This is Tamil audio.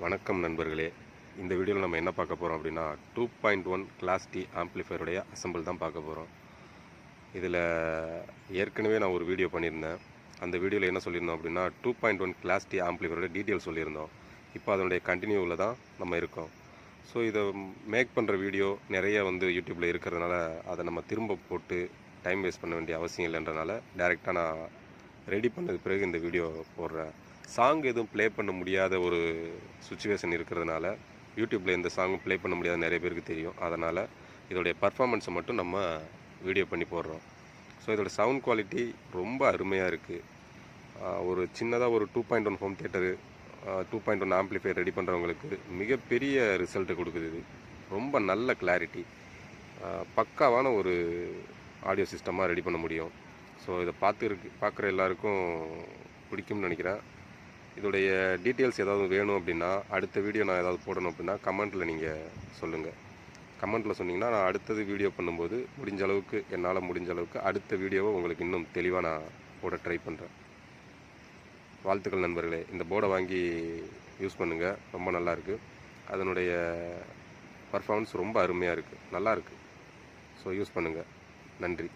வணக்கம் நண்பர்களே. இந்த வீடியோவில் நம்ம என்ன பார்க்க போகிறோம் அப்படின்னா 2.1 கிளாஸ் டி ஆம்ப்ளிஃபையருடைய அசம்பிள் தான் பார்க்க போகிறோம். இதில் ஏற்கனவே நான் ஒரு வீடியோ பண்ணியிருந்தேன். அந்த வீடியோவில் என்ன சொல்லியிருந்தோம் அப்படின்னா 2.1 கிளாஸ் டி ஆம்ப்ளிஃபையரோட டீட்டெயில் சொல்லியிருந்தோம். இப்போ அதனுடைய கண்டினியூவில் தான் நம்ம இருக்கோம். ஸோ இதை மேக் பண்ணுற வீடியோ நிறைய யூடியூப்பில் இருக்கிறதுனால அதை நம்ம திரும்ப போட்டு டைம் வேஸ்ட் பண்ண வேண்டிய அவசியம் இல்லைன்றனால டைரெக்டாக நான் ரெடி பண்ணது பிறகு இந்த வீடியோ போடுறேன். சாங் எதுவும் ப்ளே பண்ண முடியாத ஒரு சுச்சுவேஷன் இருக்கிறதுனால யூடியூப்பில் இந்த சாங் ப்ளே பண்ண முடியாத நிறைய பேருக்கு தெரியும். அதனால் இதோடைய பர்ஃபார்மன்ஸை மட்டும் நம்ம வீடியோ பண்ணி போடுறோம். ஸோ இதோட சவுண்ட் குவாலிட்டி ரொம்ப அருமையாக இருக்குது. ஒரு சின்னதாக ஒரு 2.1 ஹோம் தியேட்டரு 2.1 ஆம்ப்ளிஃபையர் ரெடி பண்ணுறவங்களுக்கு மிகப்பெரிய ரிசல்ட்டு கொடுக்குது. இது ரொம்ப நல்ல கிளாரிட்டி, பக்காவான ஒரு ஆடியோ சிஸ்டமாக ரெடி பண்ண முடியும். ஸோ இதை பார்க்குற எல்லாருக்கும் பிடிக்கும்னு நினைக்கிறேன். இதோடைய டீட்டெயில்ஸ் ஏதாவது வேணும் அப்படின்னா, அடுத்த வீடியோ நான் ஏதாவது போடணும் அப்படின்னா கமெண்ட்டில் நீங்கள் சொல்லுங்கள். கமெண்ட்டில் சொன்னிங்கன்னா நான் அடுத்தது வீடியோ பண்ணும்போது என்னால் முடிஞ்ச அளவுக்கு அடுத்த வீடியோவை உங்களுக்கு இன்னும் தெளிவாக நான் போட ட்ரை பண்ணுறேன். வாழ்த்துக்கள் நண்பர்களே. இந்த போர்டை வாங்கி யூஸ் பண்ணுங்கள், ரொம்ப நல்லாயிருக்கு. அதனுடைய பர்ஃபார்மன்ஸ் ரொம்ப அருமையாக இருக்குது, நல்லாயிருக்கு. ஸோ யூஸ் பண்ணுங்கள். நன்றி.